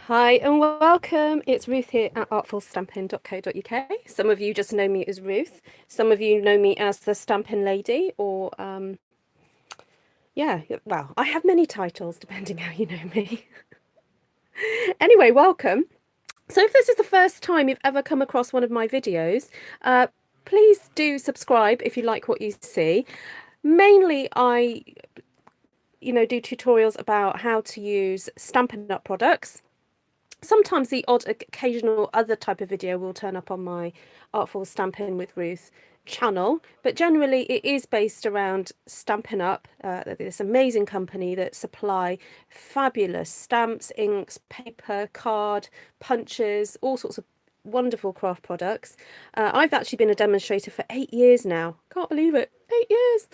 Hi and welcome. It's Ruth here at artfulstampin.co.uk. Some of you just know me as Ruth. Some of you know me as the Stampin' Lady, or yeah, well, I have many titles depending how you know me. Anyway, welcome. So if this is the first time you've ever come across one of my videos, uh, please do subscribe if you like what you see. Mainly, I do tutorials about how to use Stampin' Up products. Sometimes the odd occasional other type of video will turn up on my Artful Stampin' with Ruth channel, but generally it is based around Stampin' Up, this amazing company that supply fabulous stamps, inks, paper, card, punches, all sorts of wonderful craft products. I've actually been a demonstrator for 8 years now. Can't believe it. 8 years.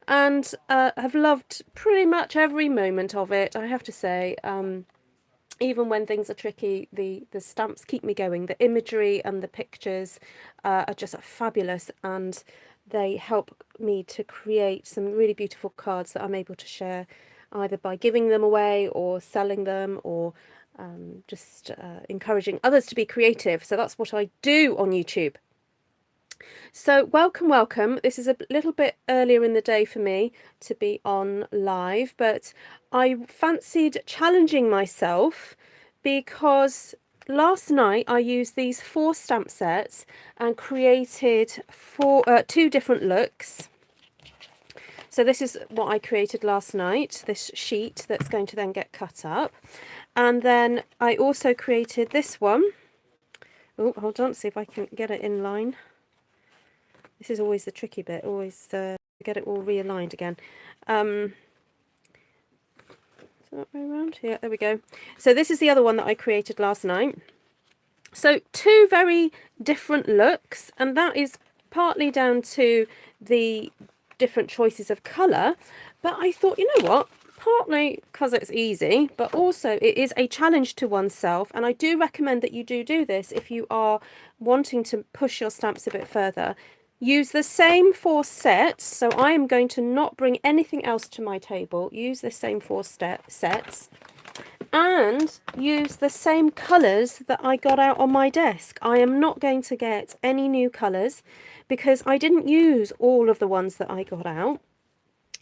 And have loved pretty much every moment of it, I have to say. Even when things are tricky, the stamps keep me going. The imagery and the pictures are just fabulous, and they help me to create some really beautiful cards that I'm able to share either by giving them away or selling them, or just encouraging others to be creative. So that's what I do on YouTube. So welcome, welcome. This is a little bit earlier in the day for me to be on live, but I fancied challenging myself because last night I used these 4 stamp sets and created two different looks. So this is what I created last night, this sheet that's going to then get cut up. And then I also created this one. Oh, hold on, see if I can get it in line. This is always the tricky bit, always get it all realigned again. Is that way around? Yeah, there we go. So this is the other one that I created last night. So 2 very different looks, and that is partly down to the different choices of colour. But I thought, you know what? Partly because it's easy, but also it is a challenge to oneself. And I do recommend that you do this if you are wanting to push your stamps a bit further. Use the same 4 sets, so I am going to not bring anything else to my table. Use the same 4 sets and use the same colours that I got out on my desk. I am not going to get any new colours because I didn't use all of the ones that I got out.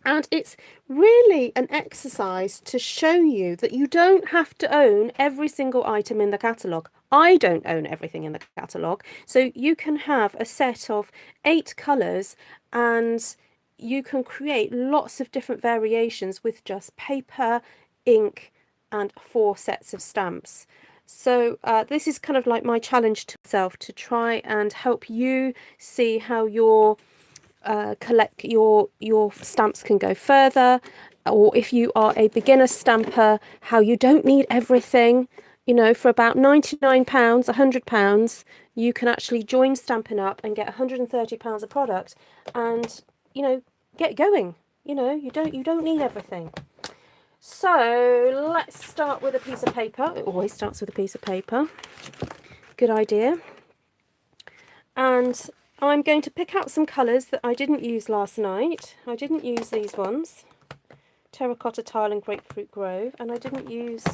And it's really an exercise to show you that you don't have to own every single item in the catalogue. I don't own everything in the catalogue. So you can have a set of 8 colours and you can create lots of different variations with just paper, ink, and 4 sets of stamps. So this is kind of like my challenge to myself to try and help you see how your collect your stamps can go further, or if you are a beginner stamper, how you don't need everything. You know, for about £99, £100, you can actually join Stampin' Up and get £130 of product, and get going. You don't need everything. So let's start with a piece of paper. It always starts with a piece of paper. Good idea. And I'm going to pick out some colours that I didn't use last night. I didn't use these ones, Terracotta Tile and Grapefruit Grove, and I didn't use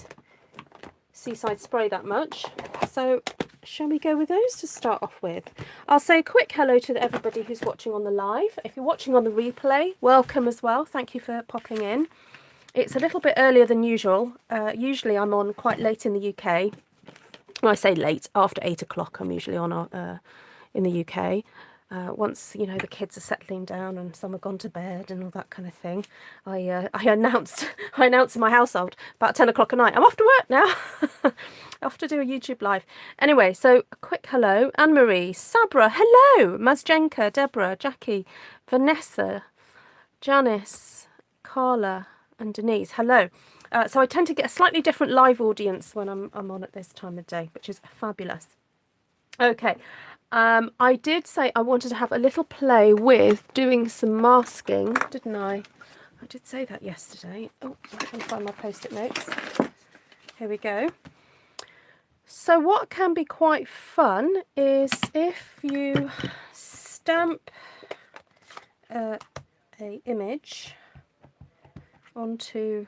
Seaside Spray that much. So shall we go with those to start off with? I'll say a quick hello to everybody who's watching on the live. If you're watching on the replay, welcome as well. Thank you for popping in. It's a little bit earlier than usual. Usually I'm on quite late in the UK. When I say late, after 8 o'clock I'm usually on in the UK. Once the kids are settling down and some have gone to bed and all that kind of thing, I announced in my household about 10 o'clock at night, I'm off to work now. Off to do a YouTube live. Anyway, so a quick hello. Anne-Marie, Sabra, hello. Mazjenka, Deborah, Jackie, Vanessa, Janice, Carla and Denise, hello. So I tend to get a slightly different live audience when I'm on at this time of day, which is fabulous. Okay, I did say I wanted to have a little play with doing some masking, didn't I? I did say that yesterday. Oh, I can find my post-it notes. Here we go. So what can be quite fun is if you stamp a image onto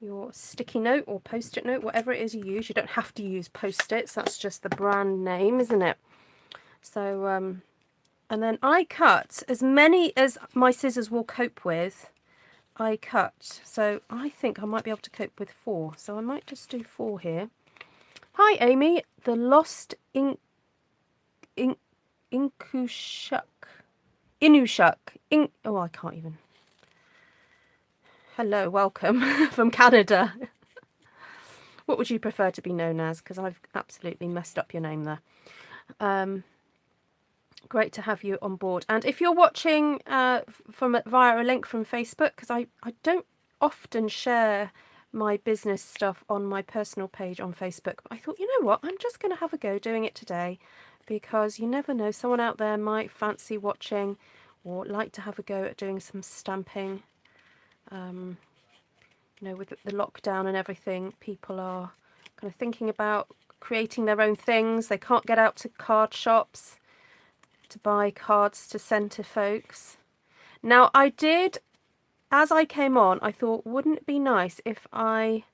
your sticky note or post-it note, whatever it is you use. You don't have to use post-its, that's just the brand name, isn't it? So and then I cut as many as my scissors will cope with. I cut, so I think I might be able to cope with 4, so I might just do 4 here. Hi Amy, the lost Inushuk. Oh, I can't even. Hello, welcome from Canada. What would you prefer to be known as? Because I've absolutely messed up your name there. Great to have you on board. And if you're watching via a link from Facebook, because I don't often share my business stuff on my personal page on Facebook, but I thought, you know what, I'm just going to have a go doing it today, because you never know, someone out there might fancy watching or like to have a go at doing some stamping. You know, with the lockdown and everything, people are kind of thinking about creating their own things. They can't get out to card shops to buy cards to send to folks. Now, I did, as I came on, I thought, wouldn't it be nice if I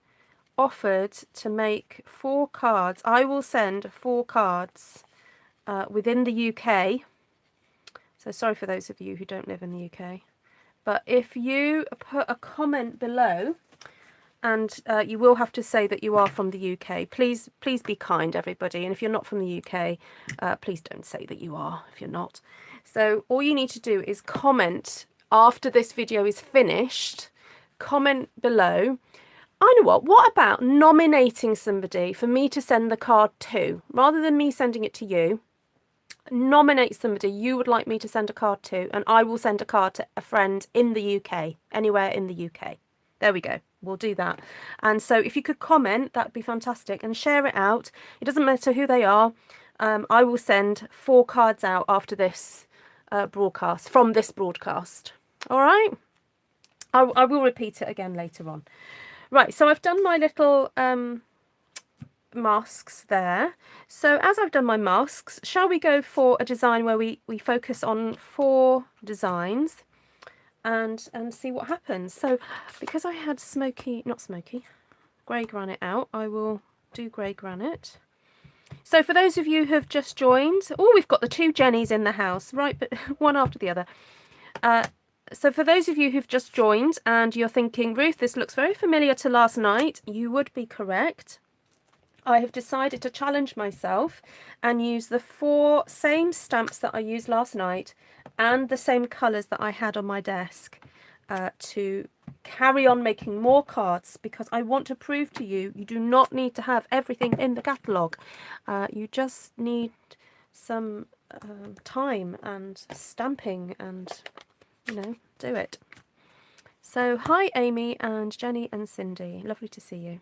offered to make 4 cards? I will send 4 cards within the UK. So sorry for those of you who don't live in the UK. But if you put a comment below, and you will have to say that you are from the UK. Please be kind, everybody. And if you're not from the UK, please don't say that you are if you're not. So all you need to do is comment after this video is finished. Comment below. I know what about nominating somebody for me to send the card to? Rather than me sending it to you, nominate somebody you would like me to send a card to, and I will send a card to a friend in the UK, anywhere in the UK. There we go. We'll do that. And so if you could comment, that'd be fantastic, and share it out. It doesn't matter who they are. I will send 4 cards out after this broadcast, from this broadcast. All right. I will repeat it again later on. Right. So I've done my little masks there. So as I've done my masks, shall we go for a design where we focus on 4 designs and see what happens? So because I had grey granite out, I will do grey granite. So for those of you who have just joined, oh, we've got the 2 Jennies in the house, right, but one after the other. So for those of you who've just joined and you're thinking, Ruth, this looks very familiar to last night, you would be correct. I have decided to challenge myself and use the 4 same stamps that I used last night and the same colours that I had on my desk to carry on making more cards, because I want to prove to you, you do not need to have everything in the catalogue. You just need some time and stamping and, you know, do it. So hi Amy and Jenny and Cindy, lovely to see you.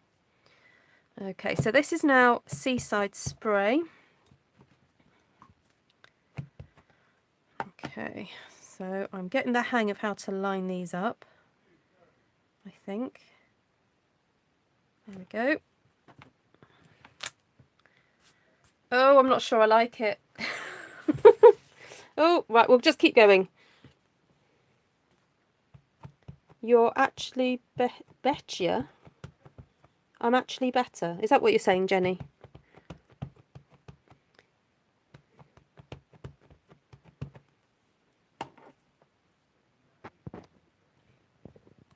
Okay, so this is now Seaside spray. Okay, so I'm getting the hang of how to line these up, I think. There we go. Oh, I'm not sure I like it. Oh, right, we'll just keep going. You're actually betcha. I'm actually better. Is that what you're saying, Jenny?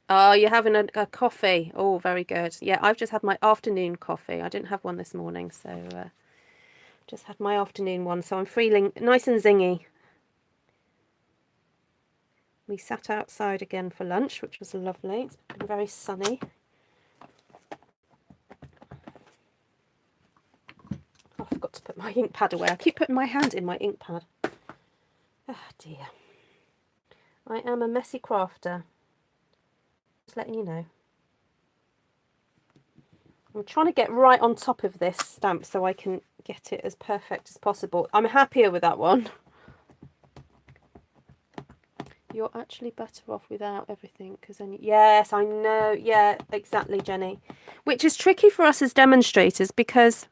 Oh, you're having a coffee. Oh, very good. Yeah, I've just had my afternoon coffee. I didn't have one this morning, so just had my afternoon one. So I'm feeling nice and zingy. We sat outside again for lunch, which was lovely. It's been very sunny. Oh, I forgot to put my ink pad away. I keep putting my hand in my ink pad. Oh dear. I am a messy crafter. Just letting you know. I'm trying to get right on top of this stamp so I can get it as perfect as possible. I'm happier with that one. You're actually better off without everything, because then, yes, I know, yeah, exactly, Jenny. Which is tricky for us as demonstrators, because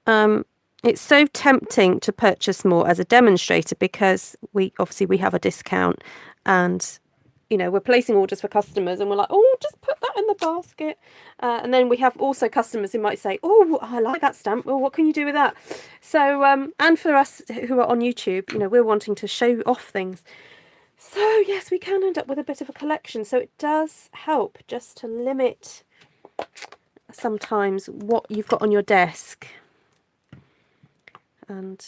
it's so tempting to purchase more as a demonstrator, because we have a discount, and you know, we're placing orders for customers and we're like, oh, just put that in the basket. And then we have also customers who might say, oh, I like that stamp. Well, what can you do with that? So, and for us who are on YouTube, you know, we're wanting to show off things. So yes, we can end up with a bit of a collection. So it does help just to limit sometimes what you've got on your desk. And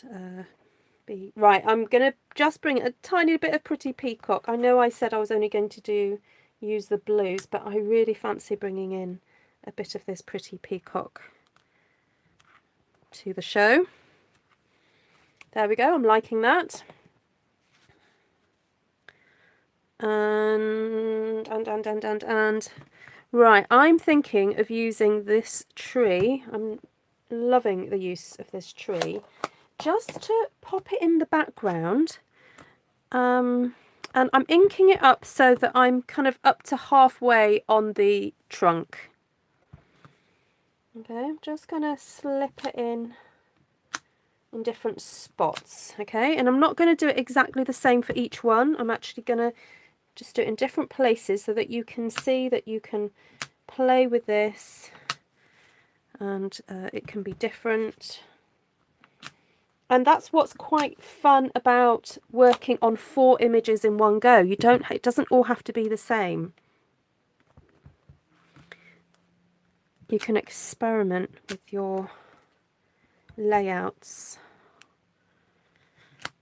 right, I'm going to just bring a tiny bit of Pretty Peacock. I know I said I was only going to use the blues, but I really fancy bringing in a bit of this Pretty Peacock to the show. There we go, I'm liking that. And right, I'm thinking of using this tree. I'm loving the use of this tree, just to pop it in the background. And I'm inking it up so that I'm kind of up to halfway on the trunk. Okay, I'm just going to slip it in different spots. Okay, and I'm not going to do it exactly the same for each one. I'm actually going to just do it in different places so that you can see that you can play with this, and it can be different. And that's what's quite fun about working on 4 images in one go. It doesn't all have to be the same. You can experiment with your layouts.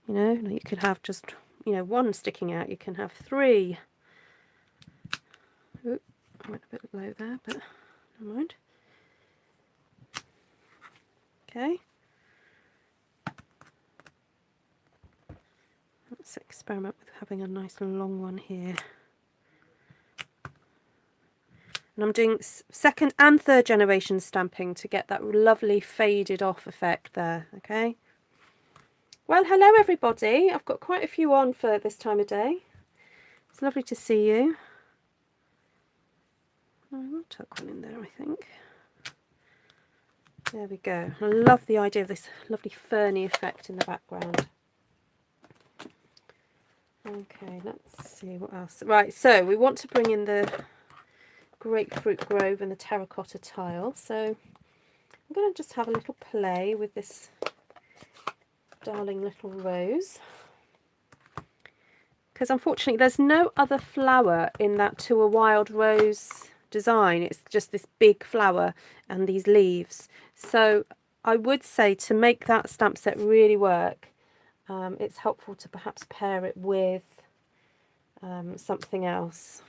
You know, you could have just, you know, 1 sticking out. You can have 3. Ooh, I went a bit low there, but never mind. Okay. Let's experiment with having a nice long one here. And I'm doing 2nd and 3rd generation stamping to get that lovely faded off effect there, okay? Well, hello everybody. I've got quite a few on for this time of day. It's lovely to see you. I will tuck one in there, I think. There we go. I love the idea of this lovely ferny effect in the background. Okay, let's see what else. Right, so we want to bring in the Grapefruit Grove and the Terracotta tile. So I'm going to just have a little play with this darling little rose. Because unfortunately there's no other flower in that To a Wild Rose design. It's just this big flower and these leaves. So I would say to make that stamp set really work, it's helpful to perhaps pair it with something else.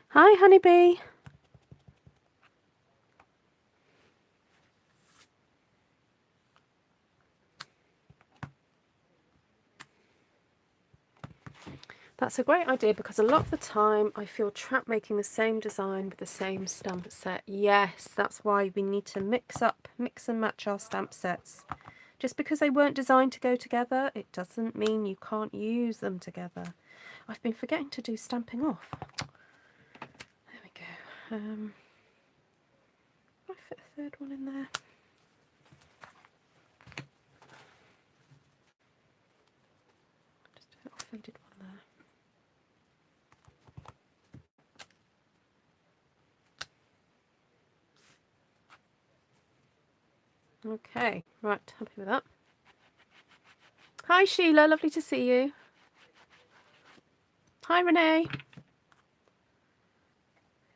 Hi, honeybee. That's a great idea, because a lot of the time I feel trapped making the same design with the same stamp set. Yes, that's why we need to mix and match our stamp sets. Just because they weren't designed to go together, it doesn't mean you can't use them together. I've been forgetting to do stamping off. There we go. I fit a 3rd one in there. Just a little faded one there. Okay, right, happy with that. Hi Sheila, lovely to see you. Hi Renee.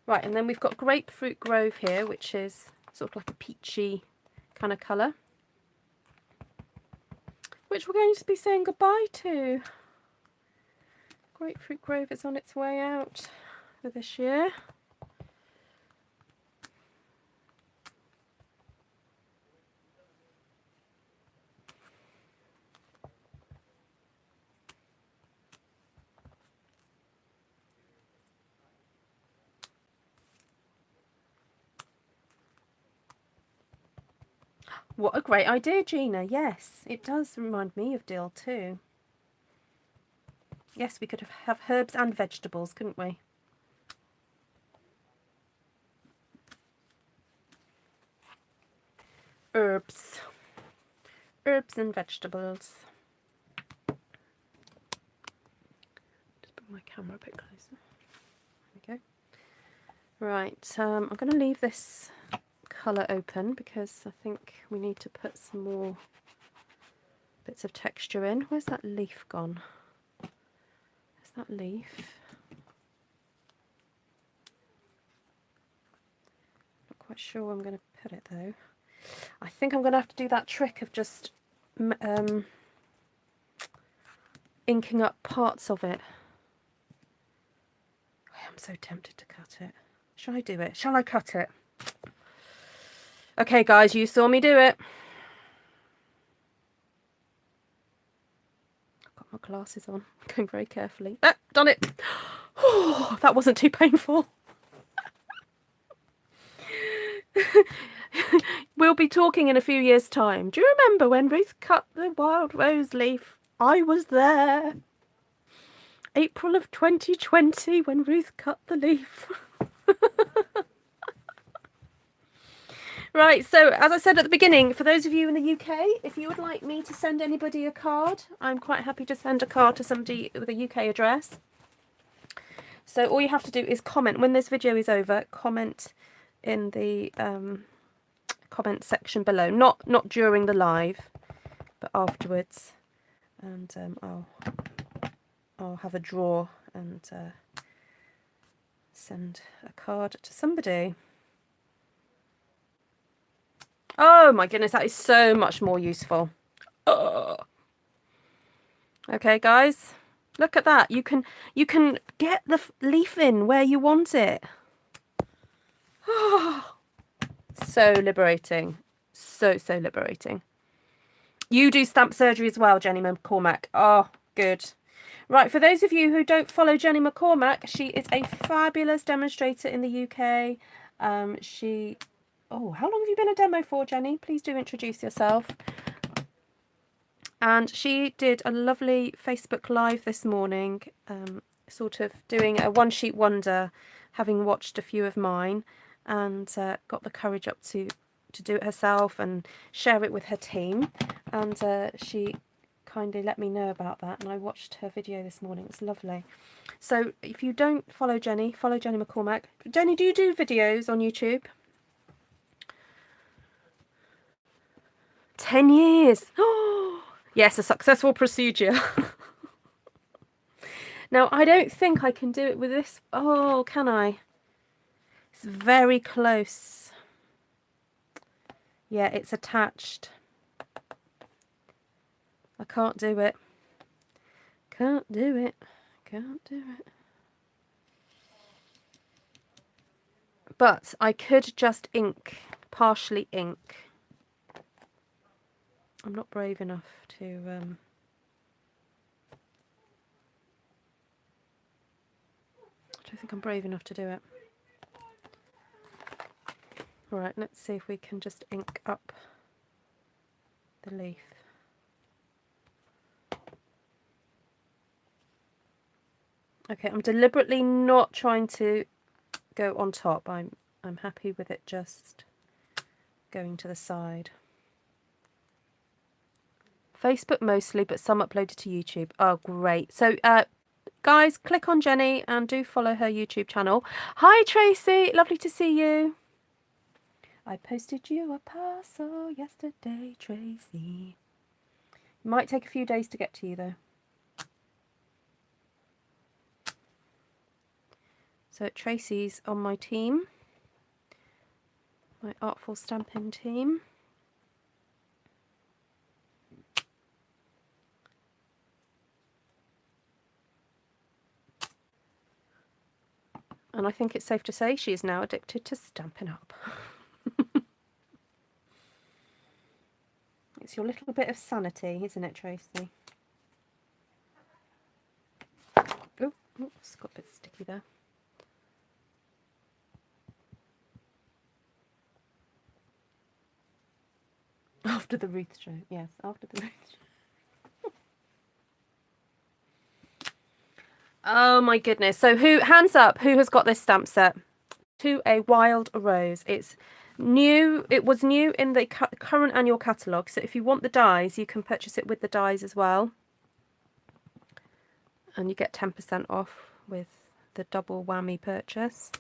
Right, and then we've got Grapefruit Grove here, which is sort of like a peachy kind of colour, which we're going to be saying goodbye to. Grapefruit Grove is on its way out for this year. What a great idea, Gina. Yes, it does remind me of dill too. Yes, we could have herbs and vegetables, couldn't we? herbs. Herbs and vegetables. Just bring my camera a bit closer. There we go. Right, I'm going to leave this colour open because I think we need to put some more bits of texture in. Where's that leaf gone? Is that leaf? Not quite sure where I'm going to put it though. I think I'm going to have to do that trick of just inking up parts of it. I'm so tempted to cut it. Shall I do it? Shall I cut it? Okay guys, you saw me do it. I've got my glasses on, going very carefully. Ah, done it. Oh, that wasn't too painful. We'll be talking in a few years' time. Do you remember when Ruth cut the wild rose leaf? I was there. April of 2020 when Ruth cut the leaf. Right, so as I said at the beginning, for those of you in the UK, if you would like me to send anybody a card, I'm quite happy to send a card to somebody with a UK address. So all you have to do is comment. When this video is over, comment in the comment section below. Not during the live, but afterwards. And I'll have a draw and send a card to somebody. Oh my goodness, that is so much more useful. Oh. Okay, guys, look at that. You can get the leaf in where you want it. Oh, so liberating. So liberating. You do stamp surgery as well, Jenny McCormack. Oh, good. Right, for those of you who don't follow Jenny McCormack, she is a fabulous demonstrator in the UK. Oh, how long have you been a demo for, Jenny? Please do introduce yourself. And she did a lovely Facebook Live this morning, sort of doing a one-sheet wonder, having watched a few of mine, and got the courage up to do it herself and share it with her team. And she kindly let me know about that, and I watched her video this morning. It was lovely. So if you don't follow Jenny, follow Jenny McCormack. Jenny, do you do videos on YouTube? 10 years. Oh, yes, a successful procedure. Now, I don't think I can do it with this. Oh, can I? It's very close. Yeah, it's attached. I can't do it. Can't do it. Can't do it. But I could just ink, partially ink. I'm not brave enough to I don't think I'm brave enough to do it. Alright, let's see if we can just ink up the leaf. Okay, I'm deliberately not trying to go on top. I'm happy with it just going to the side. Facebook mostly, but some uploaded to YouTube. Oh, great. So, guys, click on Jenny and do follow her YouTube channel. Hi, Tracy. Lovely to see you. I posted you a parcel yesterday, Tracy. It might take a few days to get to you, though. So, Tracy's on my team. My Artful Stampin team. And I think it's safe to say she is now addicted to Stampin' Up. It's your little bit of sanity, isn't it, Tracy? Oh, it's got a bit sticky there. After the Ruth show, yes, after the Ruth show. Oh my goodness. So hands up, who has got this stamp set? To a Wild Rose. It's It was new in the current annual catalogue, so if you want the dies, you can purchase it with the dies as well. And you get 10% off with the double whammy purchase.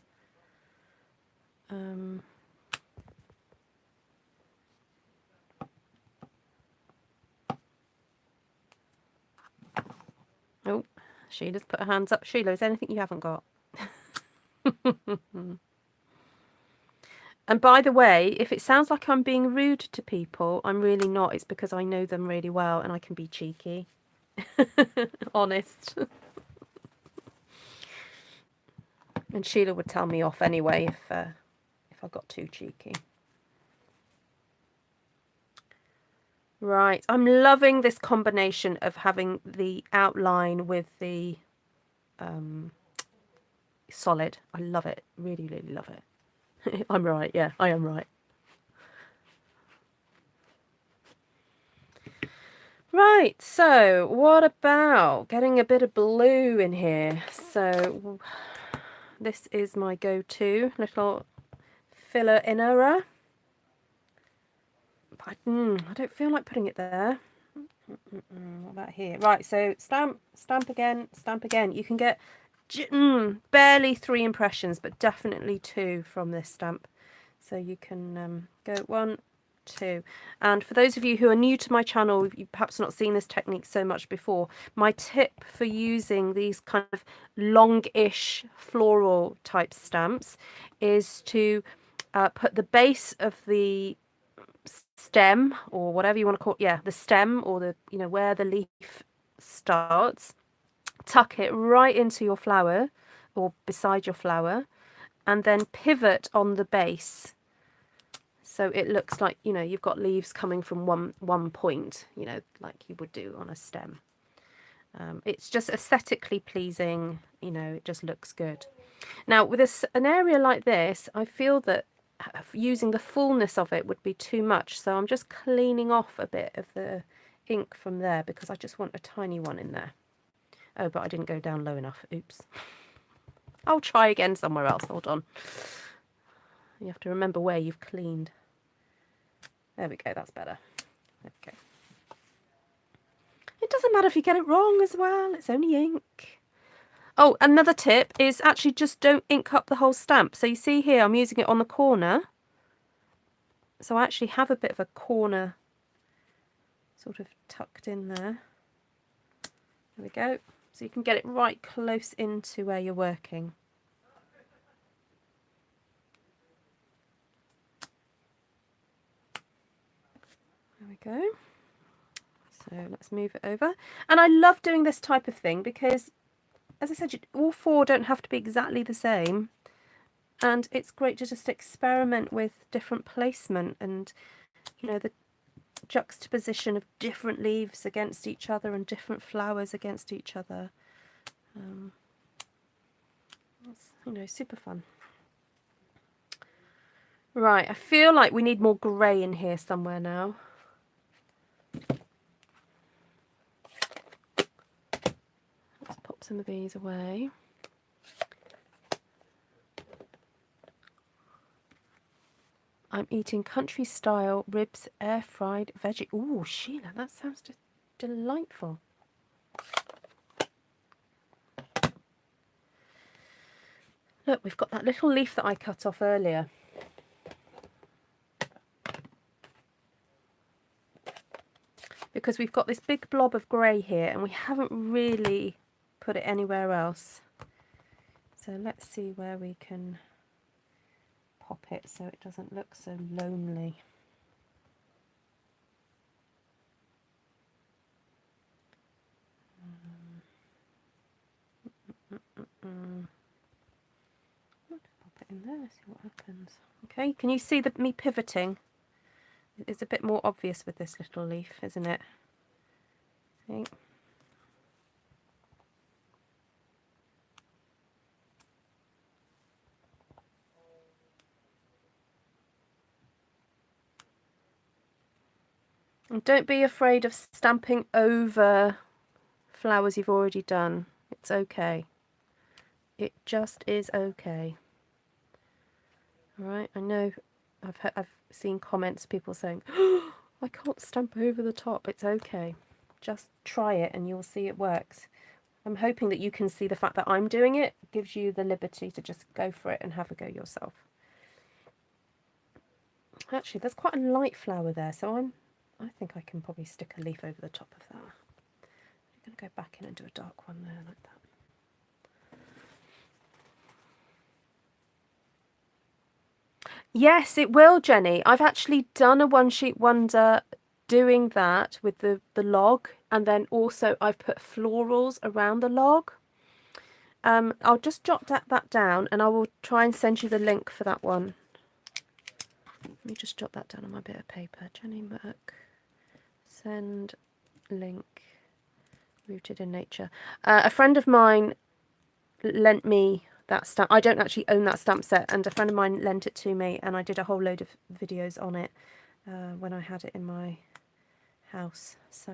Oh, Sheila's put her hands up. Sheila, is there anything you haven't got? And by the way, if it sounds like I'm being rude to people, I'm really not. It's because I know them really well and I can be cheeky. Honest. And Sheila would tell me off anyway if I got too cheeky. Right, I'm loving this combination of having the outline with the solid. I love it. Really, really love it. I'm right. Yeah, I am right. Right, so what about getting a bit of blue in here? So this is my go-to little filler innerer. But I don't feel like putting it there. What about here? Right, so stamp again, stamp again. You can get barely 3 impressions, but definitely 2 from this stamp. So you can go 1, 2. And for those of you who are new to my channel, you've perhaps not seen this technique so much before, my tip for using these kind of longish floral type stamps is to put the base of the stem, or whatever you want to call it, yeah, the stem, or the, you know, where the leaf starts, tuck it right into your flower or beside your flower, and then pivot on the base so it looks like, you know, you've got leaves coming from one point, you know, like you would do on a stem. It's just aesthetically pleasing, you know, it just looks good. Now with an area like this, I feel that using the fullness of it would be too much, so I'm just cleaning off a bit of the ink from there because I just want a tiny one in there. Oh, but I didn't go down low enough. Oops. I'll try again somewhere else. Hold on. You have to remember where you've cleaned. There we go. That's better. Okay. It doesn't matter if you get it wrong as well. It's only ink. Oh, another tip is actually just don't ink up the whole stamp. So you see here, I'm using it on the corner. So I actually have a bit of a corner sort of tucked in there. There we go. So you can get it right close into where you're working. There we go. So let's move it over. And I love doing this type of thing because, as I said, all 4 don't have to be exactly the same. And it's great to just experiment with different placement and, you know, the juxtaposition of different leaves against each other and different flowers against each other. It's, you know, super fun. Right, I feel like we need more grey in here somewhere now. Let's pop some of these away. I'm eating country style ribs, air fried veggie. Ooh, Sheila, that sounds delightful. Look, we've got that little leaf that I cut off earlier. Because we've got this big blob of grey here and we haven't really put it anywhere else. So let's see where we can pop it so it doesn't look so lonely. Pop it in there, see what happens. Okay, can you see me pivoting? It's a bit more obvious with this little leaf, isn't it? See? And don't be afraid of stamping over flowers you've already done. It's okay. It just is okay. All right, I know I've seen comments, people saying, oh, I can't stamp over the top. It's okay. Just try it and you'll see it works. I'm hoping that you can see the fact that I'm doing it gives you the liberty to just go for it and have a go yourself. Actually, there's quite a light flower there, so I think I can probably stick a leaf over the top of that. I'm going to go back in and do a dark one there like that. Yes, it will, Jenny. I've actually done a one sheet wonder doing that with the log, and then also I've put florals around the log. I'll just jot that down and I will try and send you the link for that one. Let me just jot that down on my bit of paper. Jenny Merck, send link, rooted in nature. A friend of mine lent me that stamp. I don't actually own that stamp set, and a friend of mine lent it to me, and I did a whole load of videos on it when I had it in my house. So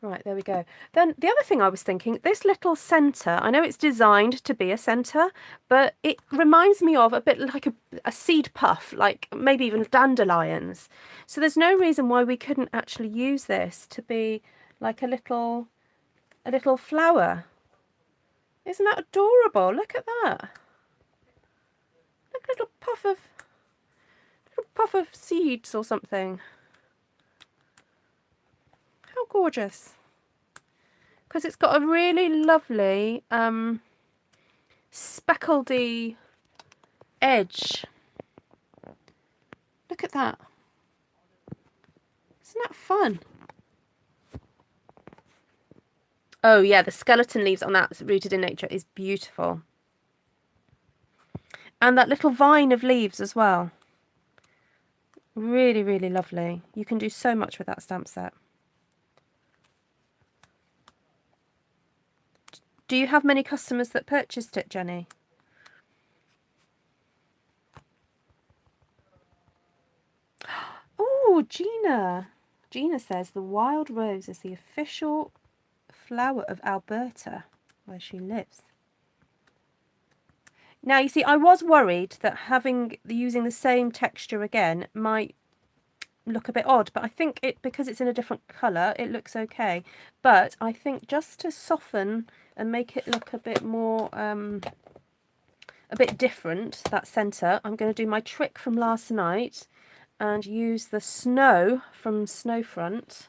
right, there we go. Then the other thing I was thinking, this little centre, I know it's designed to be a centre, but it reminds me of a bit like a seed puff, like maybe even dandelions. So there's no reason why we couldn't actually use this to be like a little flower. Isn't that adorable? Look at that. Look, a little puff of seeds or something. How gorgeous. Because it's got a really lovely speckledy edge. Look at that. Isn't that fun? Oh yeah, the skeleton leaves on that rooted in nature is beautiful. And that little vine of leaves as well. Really, really lovely. You can do so much with that stamp set. Do you have many customers that purchased it, Jenny? Oh, Gina. Gina says the wild rose is the official flower of Alberta, where she lives. Now, you see, I was worried that using the same texture again might look a bit odd, but I think because it's in a different colour, it looks okay. But I think just to soften and make it look a bit more, a bit different, that centre, I'm going to do my trick from last night and use the snow from Snowfront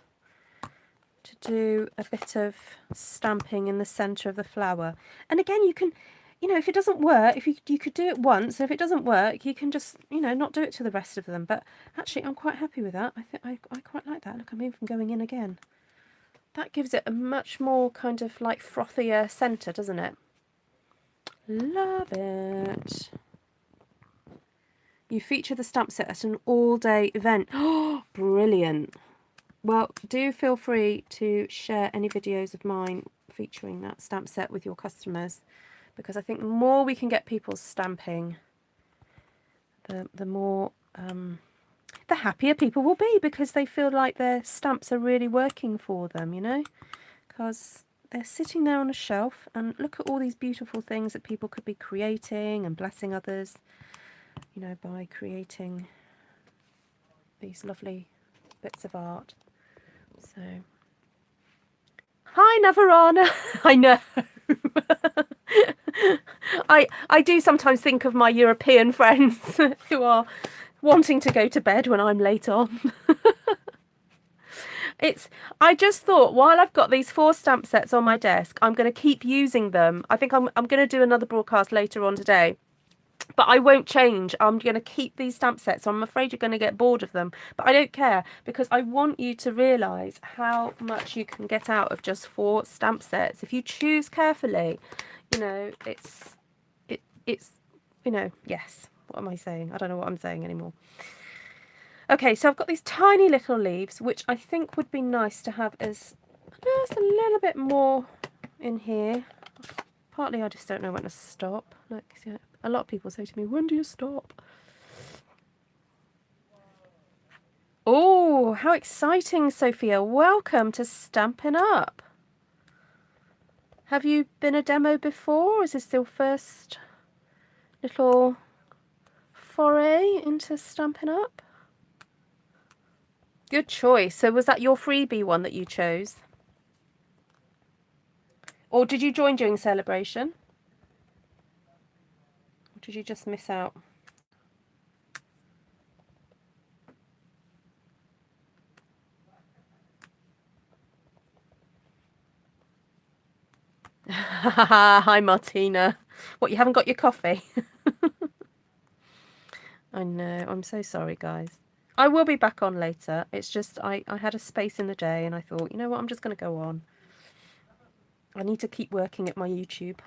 to do a bit of stamping in the centre of the flower. And again, you can, you know, if it doesn't work, if you could do it once, and if it doesn't work, you can just, you know, not do it to the rest of them. But actually, I'm quite happy with that. I think I quite like that. Look, I'm even going in again. That gives it a much more kind of like frothier centre, doesn't it? Love it. You feature the stamp set at an all-day event. Oh, brilliant. Well, do feel free to share any videos of mine featuring that stamp set with your customers, because I think the more we can get people stamping, the more the happier people will be, because they feel like their stamps are really working for them, you know, because they're sitting there on a shelf and look at all these beautiful things that people could be creating and blessing others, you know, by creating these lovely bits of art. So, hi Navarana. I know. I do sometimes think of my European friends who are wanting to go to bed when I'm late on. I just thought, while I've got these 4 stamp sets on my desk, I'm going to keep using them. I think I'm going to do another broadcast later on today. But I won't change. I'm going to keep these stamp sets. I'm afraid you're going to get bored of them. But I don't care, because I want you to realise how much you can get out of just 4 stamp sets. If you choose carefully, you know, it's you know, yes. What am I saying? I don't know what I'm saying anymore. Okay, so I've got these tiny little leaves, which I think would be nice to have as just a little bit more in here. Partly I just don't know when to stop. Look, see, a lot of people say to me, when do you stop? Oh, how exciting, Sophia. Welcome to Stampin' Up. Have you been a demo before, or is this your first little foray into Stampin' Up? Good choice. So was that your freebie one that you chose? Or did you join during celebration? Or did you just miss out? Hi, Martina. What, you haven't got your coffee? I know. I'm so sorry, guys. I will be back on later. It's just I had a space in the day and I thought, you know what, I'm just going to go on. I need to keep working at my YouTube.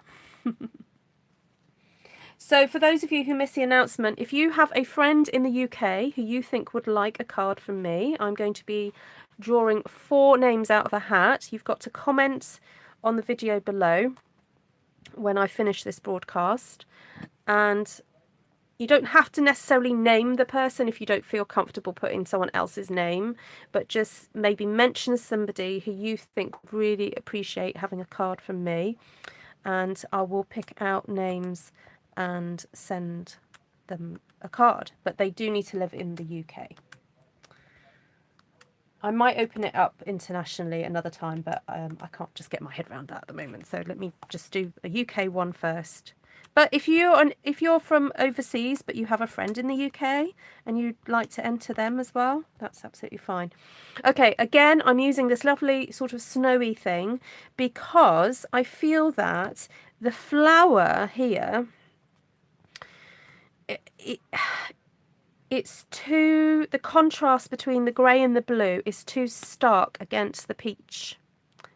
So for those of you who missed the announcement, if you have a friend in the UK who you think would like a card from me, I'm going to be drawing 4 names out of a hat. You've got to comment on the video below when I finish this broadcast, and you don't have to necessarily name the person if you don't feel comfortable putting someone else's name, but just maybe mention somebody who you think would really appreciate having a card from me, and I will pick out names and send them a card, but they do need to live in the UK. I might open it up internationally another time, but I can't just get my head around that at the moment. So let me just do a UK one first. But if you're from overseas, but you have a friend in the UK and you'd like to enter them as well, that's absolutely fine. Okay, again, I'm using this lovely sort of snowy thing because I feel that the flower here, it's too, the contrast between the grey and the blue is too stark against the peach.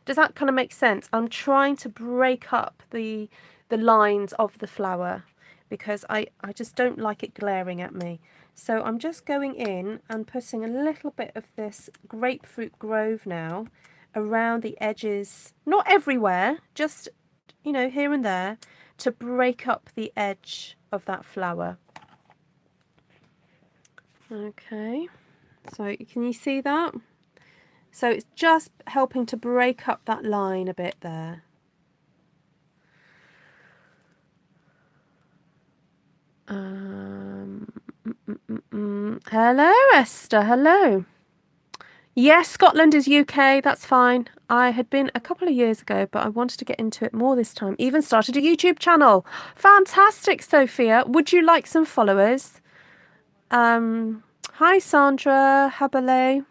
Does that kind of make sense? I'm trying to break up the lines of the flower because I just don't like it glaring at me. So I'm just going in and putting a little bit of this Grapefruit Grove now around the edges, not everywhere, just, you know, here and there, to break up the edge of that flower. Okay, so can you see that? So it's just helping to break up that line a bit there. Hello, Esther. Hello. Yes, Scotland is UK. That's fine. I had been a couple of years ago, but I wanted to get into it more this time. Even started a YouTube channel. Fantastic, Sophia. Would you like some followers? Hi, Sandra Habale.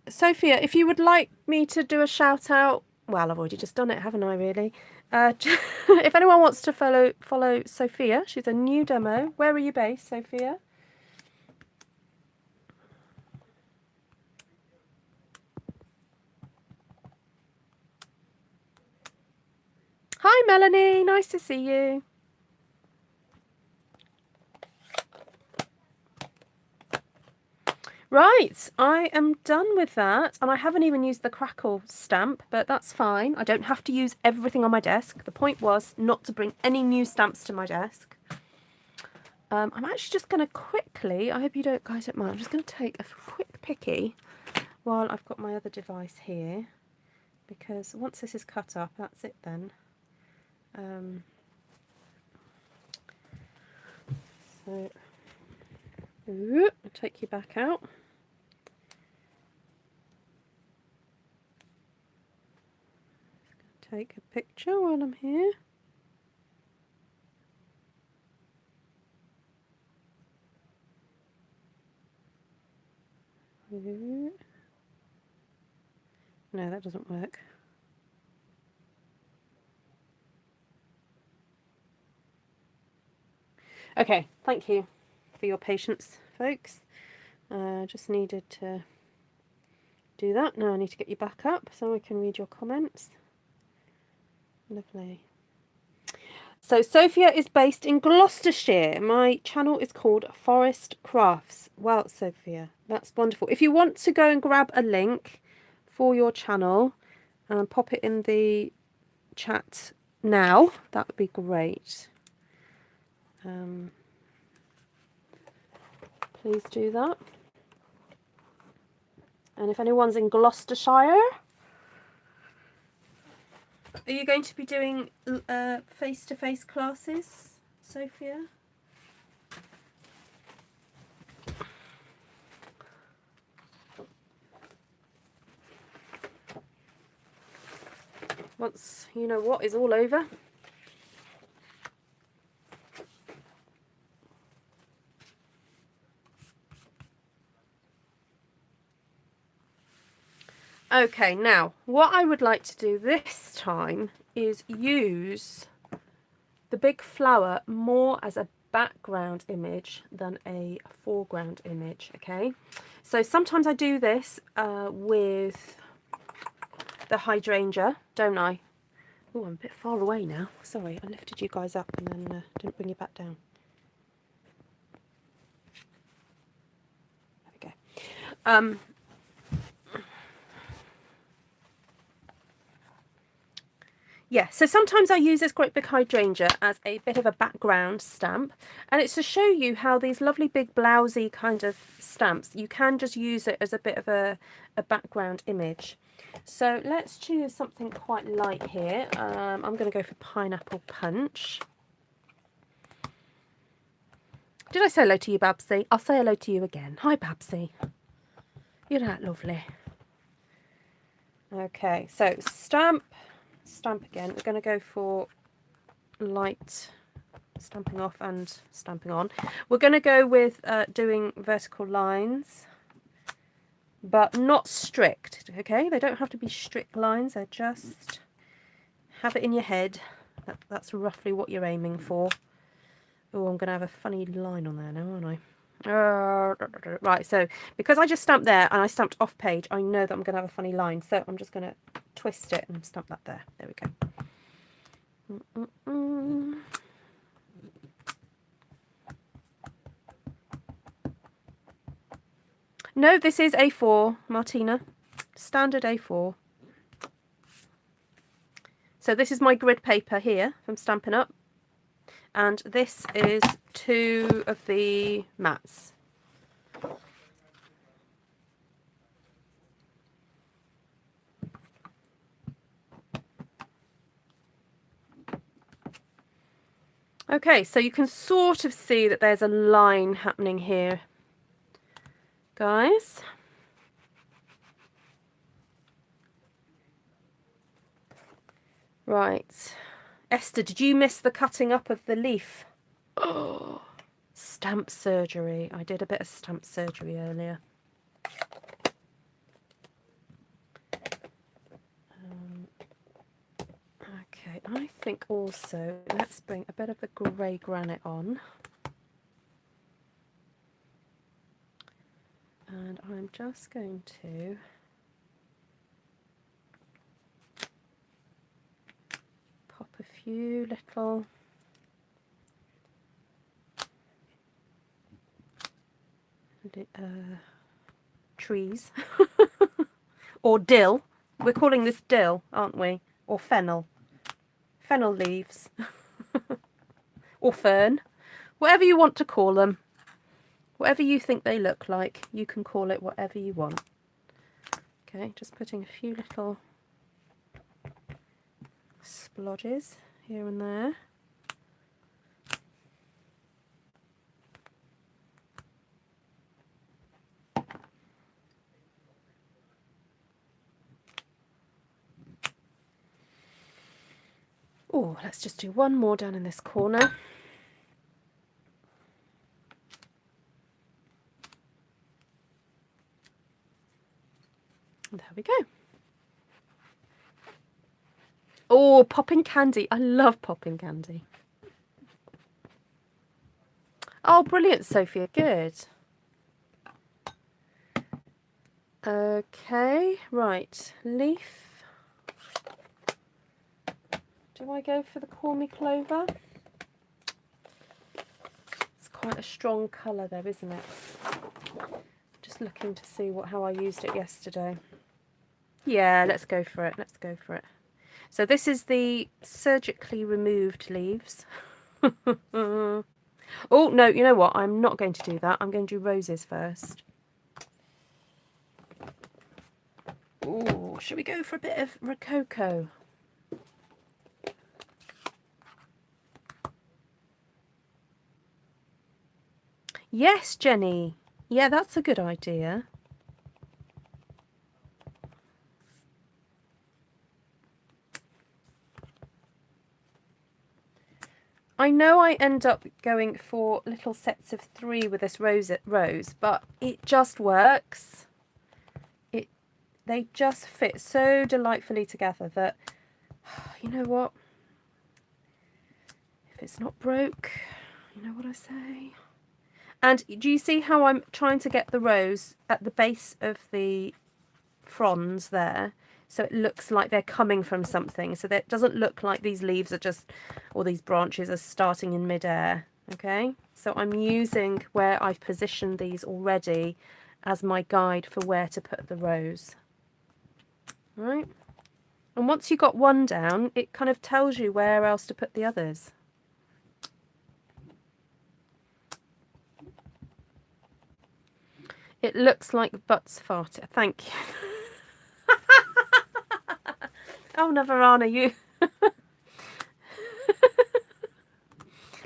Sophia, if you would like me to do a shout out, well, I've already just done it, haven't I, really? If anyone wants to follow Sophia, she's a new demo. Where are you based, Sophia? Hi, Melanie. Nice to see you. Right, I am done with that, and I haven't even used the Crackle stamp, but that's fine. I don't have to use everything on my desk. The point was not to bring any new stamps to my desk. I'm actually just going to quickly, I hope you guys don't mind, I'm just going to take a quick picky while I've got my other device here, because once this is cut up, that's it then. So, I'll take you back out. Take a picture while I'm here. No, that doesn't work. Okay, thank you for your patience, folks. Just needed to do that. Now I need to get you back up so I can read your comments. Lovely. So Sophia is based in Gloucestershire. My channel is called Forest Crafts. Well, Sophia, that's wonderful. If you want to go and grab a link for your channel and pop it in the chat now, that would be great. Please do that. And if anyone's in Gloucestershire, are you going to be doing face-to-face classes Sophia? Once you know what is all over. Okay, now what I would like to do this time is use the big flower more as a background image than a foreground image, okay? So sometimes I do this with the hydrangea, don't I? Oh, I'm a bit far away now. Sorry, I lifted you guys up and then didn't bring you back down. There we go. Yeah, so sometimes I use this great big hydrangea as a bit of a background stamp, and it's to show you how these lovely big blousy kind of stamps, you can just use it as a bit of a background image. So let's choose something quite light here. I'm going to go for Pineapple Punch. Did I say hello to you, Babsy? I'll say hello to you again. Hi, Babsy. You're that lovely. Okay, so stamp again. We're going to go for light stamping off and stamping on. We're going to go with doing vertical lines, but not strict, okay? They don't have to be strict lines. They're just, have it in your head. That's roughly what you're aiming for. Oh, I'm going to have a funny line on there now, aren't I? Right, so because I just stamped there and I stamped off page, I know that I'm going to have a funny line. So I'm just going to twist it and stamp that there. There we go. No, this is A4, Martina. Standard A4. So this is my grid paper here from Stampin' Up. And this is 2 of the mats. Okay, so you can sort of see that there's a line happening here, guys. Right. Esther, did you miss the cutting up of the leaf? Oh, stamp surgery. I did a bit of stamp surgery earlier. Okay, I think also let's bring a bit of the grey granite on. And I'm just going to pop a few little trees or dill. We're calling this dill, aren't we? Or fennel. Fennel leaves. Or fern. Whatever you want to call them. Whatever you think they look like, you can call it whatever you want. Okay, just putting a few little splodges here and there. Oh, let's just do one more down in this corner. There we go. Oh, popping candy. I love popping candy. Oh, brilliant, Sophia. Good. Okay, right. Leaf. Do I go for the Call Me Clover? It's quite a strong colour though, isn't it? Just looking to see how I used it yesterday. Yeah, let's go for it. Let's go for it. So this is the surgically removed leaves. Oh, no, you know what? I'm not going to do that. I'm going to do roses first. Oh, should we go for a bit of Rococo? Yes, Jenny. Yeah, that's a good idea. I know I end up going for little sets of 3 with this rose, but it just works. They just fit so delightfully together that, you know what? If it's not broke, you know what I say? And do you see how I'm trying to get the rose at the base of the fronds there? So it looks like they're coming from something. So that it doesn't look like these leaves are just, or these branches are starting in midair. Okay, so I'm using where I've positioned these already as my guide for where to put the rose. All right. And once you've got one down, it kind of tells you where else to put the others. It looks like butts farted. Thank you. Oh, Navarana, you.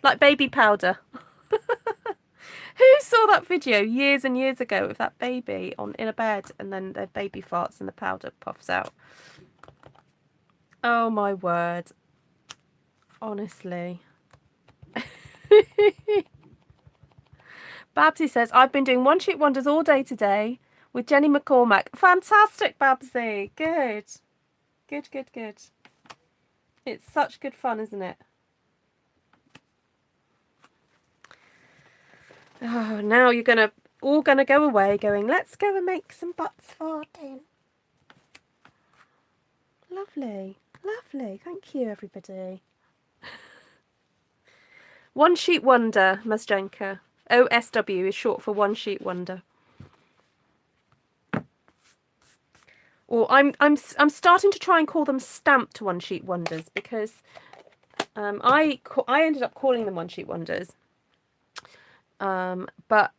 Like baby powder. Who saw that video years and years ago of that baby in a bed and then the baby farts and the powder puffs out? Oh my word. Honestly. Babsy says, I've been doing one sheet wonders all day today with Jenny McCormack. Fantastic, Babsy. Good. Good, good, good. It's such good fun, isn't it? Oh, now you're all gonna go away going, let's go and make some butts farting. Lovely, lovely. Thank you, everybody. One sheet wonder, Mazjenka. OSW is short for one sheet wonder. Or I'm starting to try and call them stamped one sheet wonders because I ended up calling them one sheet wonders. But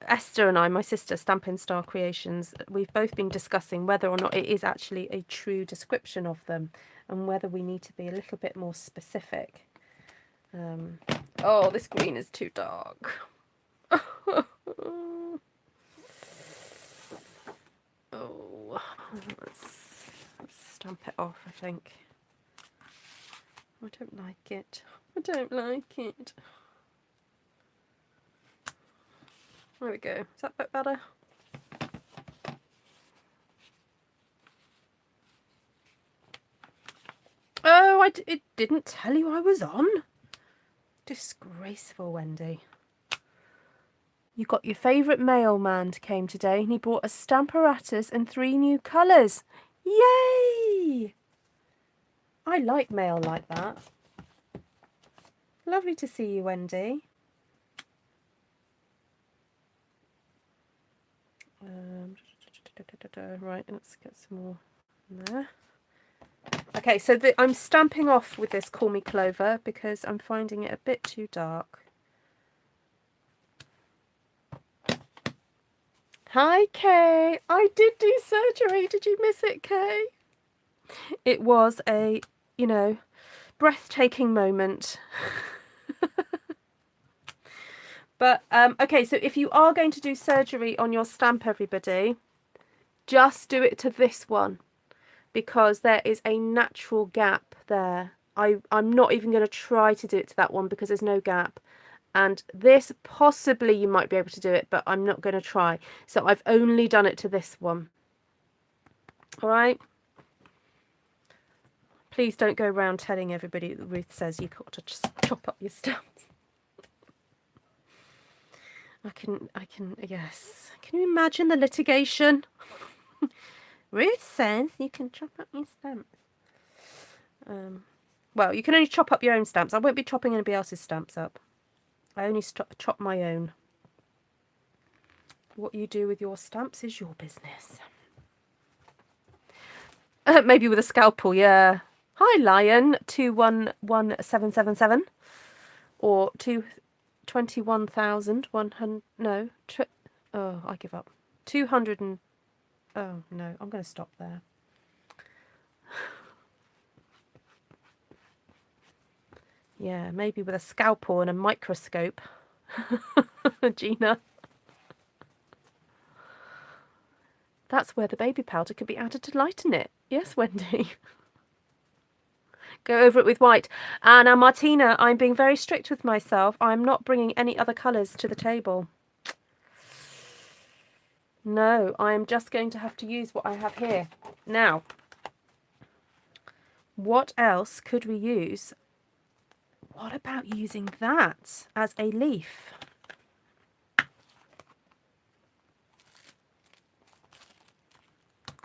Esther and I, my sister, Stampin' Star Creations, we've both been discussing whether or not it is actually a true description of them and whether we need to be a little bit more specific. Oh, this green is too dark. Oh, let's stamp it off, I think. I don't like it. I don't like it. There we go. Is that a bit better? Oh, it didn't tell you I was on. Disgraceful, Wendy. You got your favourite mailman came today and he brought a stamparatus and 3 new colours. Yay! I like mail like that. Lovely to see you, Wendy. Right, let's get some more in there. Okay, so I'm stamping off with this Call Me Clover because I'm finding it a bit too dark. Hi, Kay. I did do surgery. Did you miss it, Kay? It was a, breathtaking moment. But, okay, so if you are going to do surgery on your stamp, everybody, just do it to this one because there is a natural gap there. I'm not even going to try to do it to that one because there's no gap. And this, possibly you might be able to do it, but I'm not going to try. So I've only done it to this one. All right? Please don't go around telling everybody that Ruth says you've got to just chop up your stamps. I can, yes. Can you imagine the litigation? Ruth says you can chop up your stamps. Well, you can only chop up your own stamps. I won't be chopping anybody else's stamps up. I only chop my own. What you do with your stamps is your business. Maybe with a scalpel, yeah. Hi, Lion, 211777. Or 21,100. No. Oh, I give up. 200 and... Oh, no, I'm going to stop there. Yeah, maybe with a scalpel and a microscope. Gina. That's where the baby powder could be added to lighten it. Yes, Wendy. Go over it with white. And now, Martina, I'm being very strict with myself. I'm not bringing any other colours to the table. No, I am just going to have to use what I have here. Now, what else could we use? What about using that as a leaf?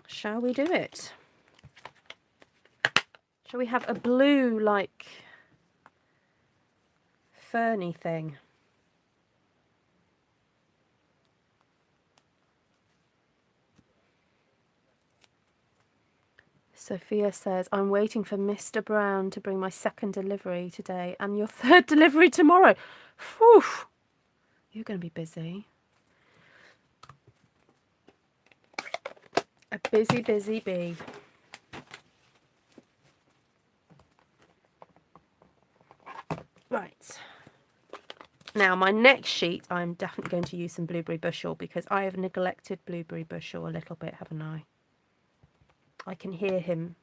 Shall we do it? Shall we have a blue, like, ferny thing? Sophia says, I'm waiting for Mr. Brown to bring my second delivery today and your third delivery tomorrow. Whew. You're going to be busy. A busy, busy bee. Right. Now, my next sheet, I'm definitely going to use some blueberry bushel because I have neglected blueberry bushel a little bit, haven't I? I can hear him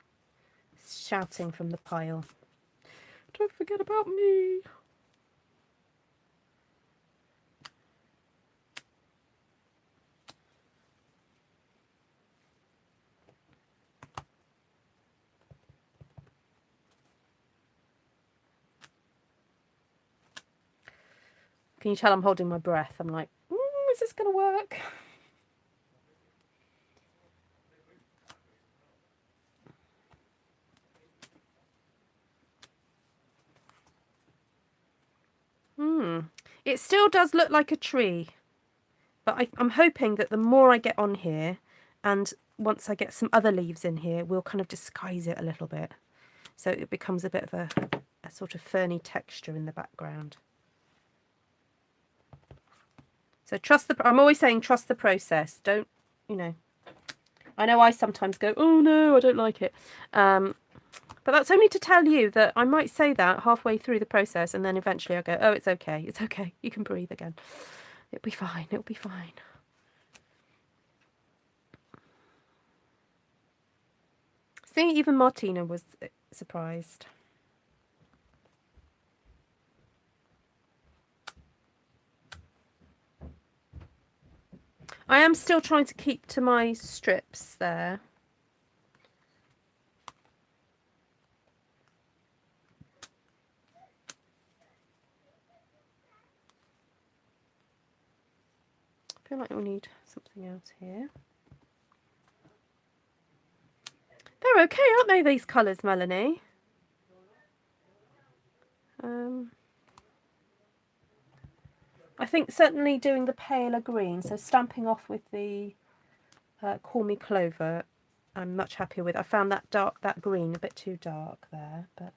shouting from the pile. Don't forget about me. Can you tell I'm holding my breath? I'm like, is this going to work? It still does look like a tree, but I'm hoping that the more I get on here, and once I get some other leaves in here, we'll kind of disguise it a little bit. So it becomes a bit of a sort of ferny texture in the background. So I'm always saying trust the process. Don't, you know, I know I sometimes go, oh no, I don't like it. But that's only to tell you that I might say that halfway through the process and then eventually I go, oh, it's okay. It's okay. You can breathe again. It'll be fine. It'll be fine. See, even Martina was surprised. I am still trying to keep to my strips there. I feel like we'll need something else here. They're okay, aren't they, these colours, Melanie? I think certainly doing the paler green, so stamping off with the Call Me Clover, I'm much happier with. I found that green a bit too dark there, but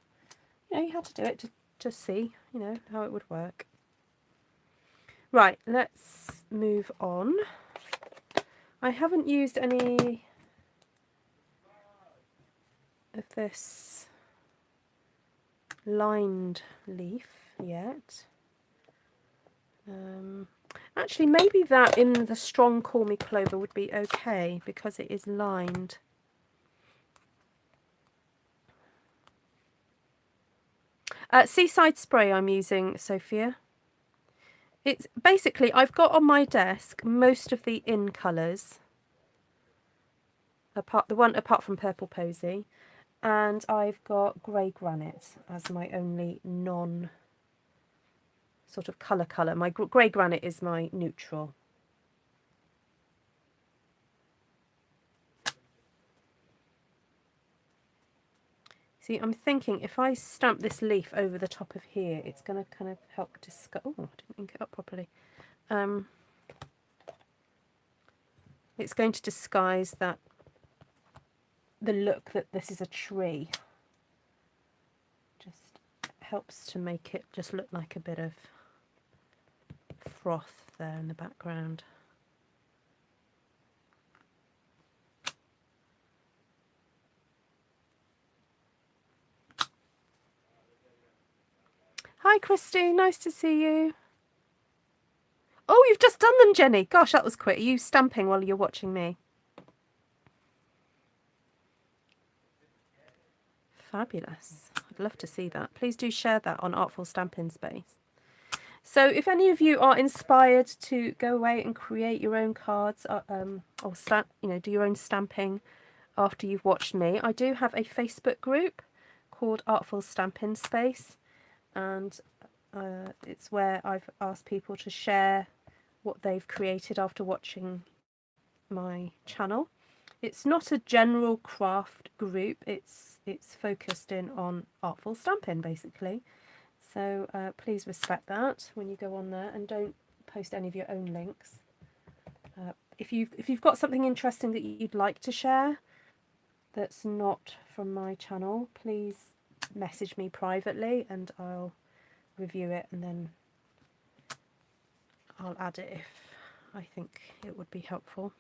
you know, you had to do it to see, you know, how it would work. Right, let's move on. I haven't used any of this lined leaf yet. Actually, maybe that in the strong Call Me Clover would be okay because it is lined. Seaside spray I'm using, Sophia. It's basically, I've got on my desk most of the in colours, apart from Purple Posy, and I've got Grey Granite as my only non sort of colour. My Grey Granite is my neutral. See, I'm thinking if I stamp this leaf over the top of here, it's going to kind of help disguise. Oh, I didn't ink it up properly. It's going to disguise the look that this is a tree. Just helps to make it just look like a bit of froth there in the background. Hi Christine, nice to see you. you've just done them, Jenny. Gosh, that was quick. Are you stamping while you're watching me? Fabulous. I'd love to see that. please do share that on Artful Stampin Space. So if any of you are inspired to go away and create your own cards, or stamp, do your own stamping after you've watched me, I do have a Facebook group called Artful Stampin Space, and it's where I've asked people to share what they've created after watching my channel. It's not a general craft group, it's focused in on artful stamping basically. So please respect that when you go on there, and don't post any of your own links. If you've got something interesting that you'd like to share that's not from my channel, please message me privately and I'll review it, and then I'll add it if I think it would be helpful.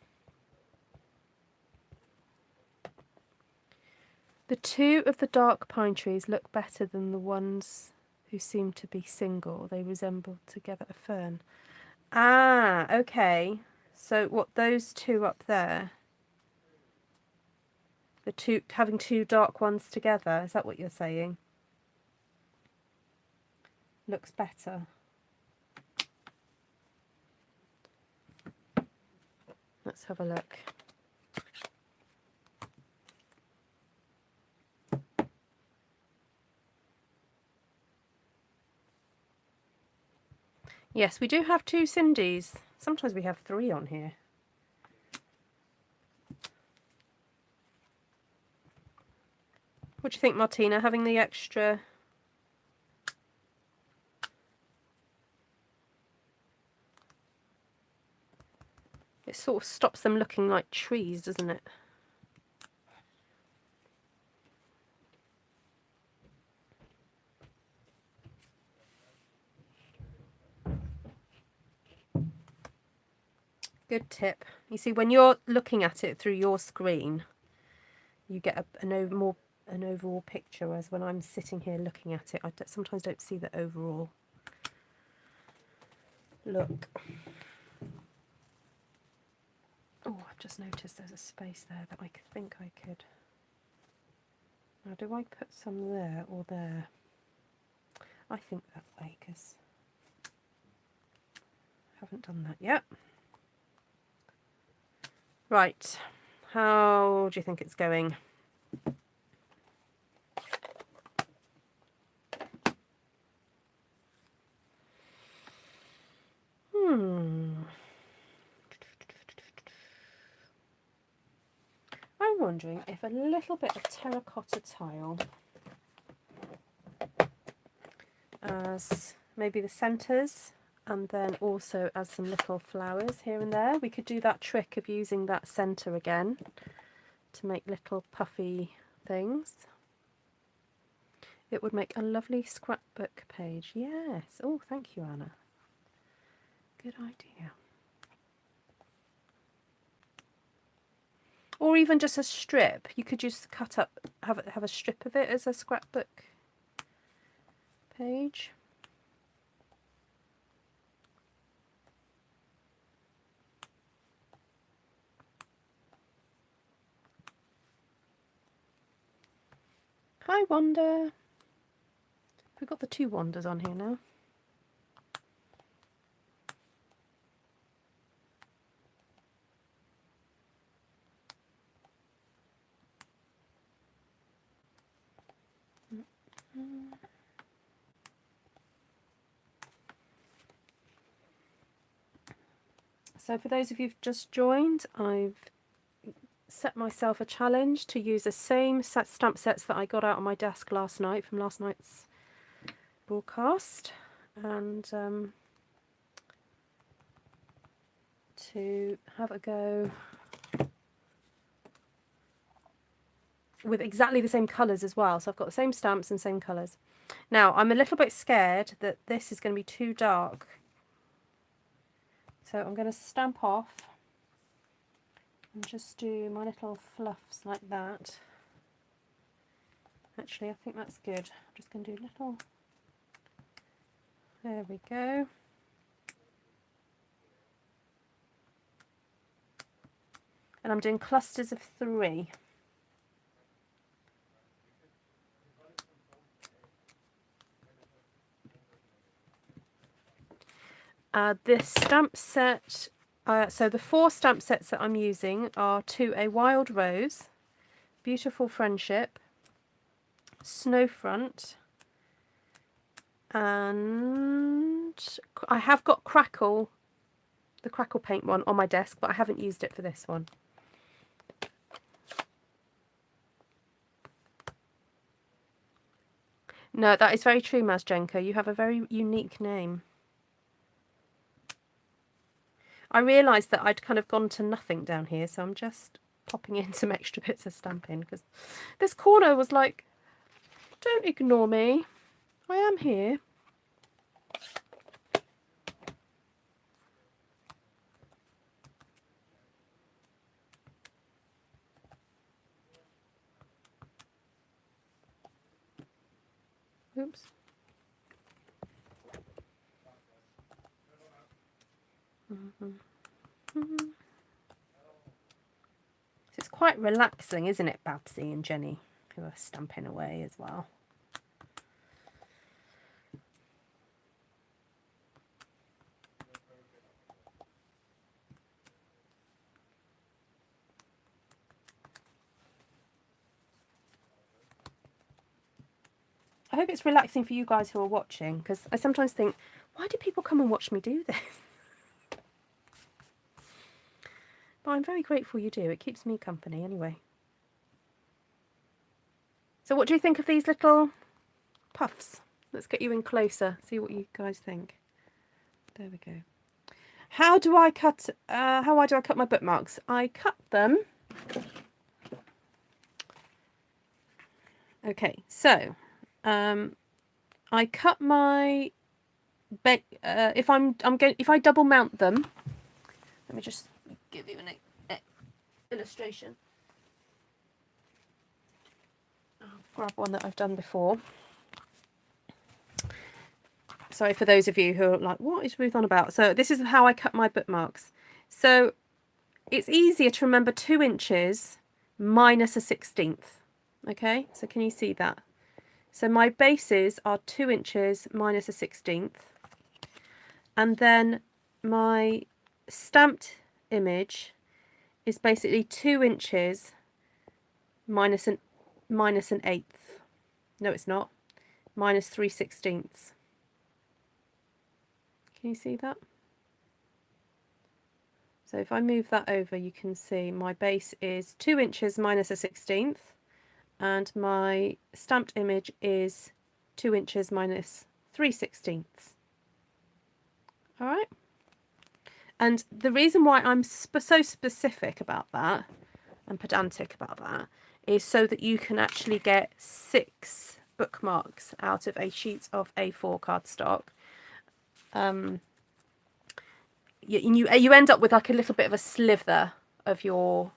The two of the dark pine trees look better than the ones who seem to be single. They resemble together a fern. Ah, okay. So what, those two up there? The two, having two dark ones together, is that what you're saying? Looks better. Let's have a look. Yes, we do have two Cindys. Sometimes we have three on here. What do you think, Martina, having the extra? It sort of stops them looking like trees, doesn't it? Good tip. You see, when you're looking at it through your screen, you get an overall picture, whereas when I'm sitting here looking at it, I sometimes don't see the overall look. Oh, I've just noticed there's a space there that I think I could. Now, do I put some there or there? I think that way, because I haven't done that yet. Right, how do you think it's going? I'm wondering if a little bit of terracotta tile as maybe the centres, and then also as some little flowers here and there. We could do that trick of using that centre again to make little puffy things. It would make a lovely scrapbook page. Yes. Oh, thank you, Anna. Good idea. Or even just a strip. You could just cut up, have a strip of it as a scrapbook page. Hi, Wanda. We've got the two Wandas on here now. So for those of you who've just joined, I've set myself a challenge to use the same stamp sets that I got out on my desk last night from last night's broadcast, and to have a go with exactly the same colours as well. So I've got the same stamps and same colours. Now I'm a little bit scared that this is going to be too dark, so I'm going to stamp off and just do my little fluffs like that. Actually, I think that's good. I'm just going to do little, there we go. and I'm doing clusters of 3. This stamp set, so the 4 stamp sets that I'm using are To a Wild Rose, Beautiful Friendship, Snowfront, and I have got Crackle, the Crackle paint one on my desk, but I haven't used it for this one. No, that is very true, Mazjenka. You have a very unique name. I realised that I'd kind of gone to nothing down here, so I'm just popping in some extra bits of stamping, because this corner was like, don't ignore me. I am here. Oops. It's quite relaxing, isn't it, Babsy and Jenny, who are stamping away as well. I hope it's relaxing for you guys who are watching, because I sometimes think, why do people come and watch me do this? But I'm very grateful you do. It keeps me company anyway. So what do you think of these little puffs? Let's get you in closer, see what you guys think. There we go. How do I cut my bookmarks? I cut them. Okay, so I cut my if I double mount them, let me just give you an illustration. I'll grab one that I've done before. Sorry for those of you who are like, what is Ruth on about? So this is how I cut my bookmarks. So it's easier to remember 2 inches minus a 1/16. Okay, so can you see that? So my bases are 2 inches minus a 1/16. And then my stamped image is basically 2 inches minus an 1/8. No, it's not. Minus 3/16. Can you see that? So if I move that over, you can see my base is 2 inches minus a 1/16, and my stamped image is 2 inches minus 3/16. All right. And the reason why I'm so specific about that and pedantic about that is so that you can actually get 6 bookmarks out of a sheet of A4 cardstock. You end up with like a little bit of a slither of your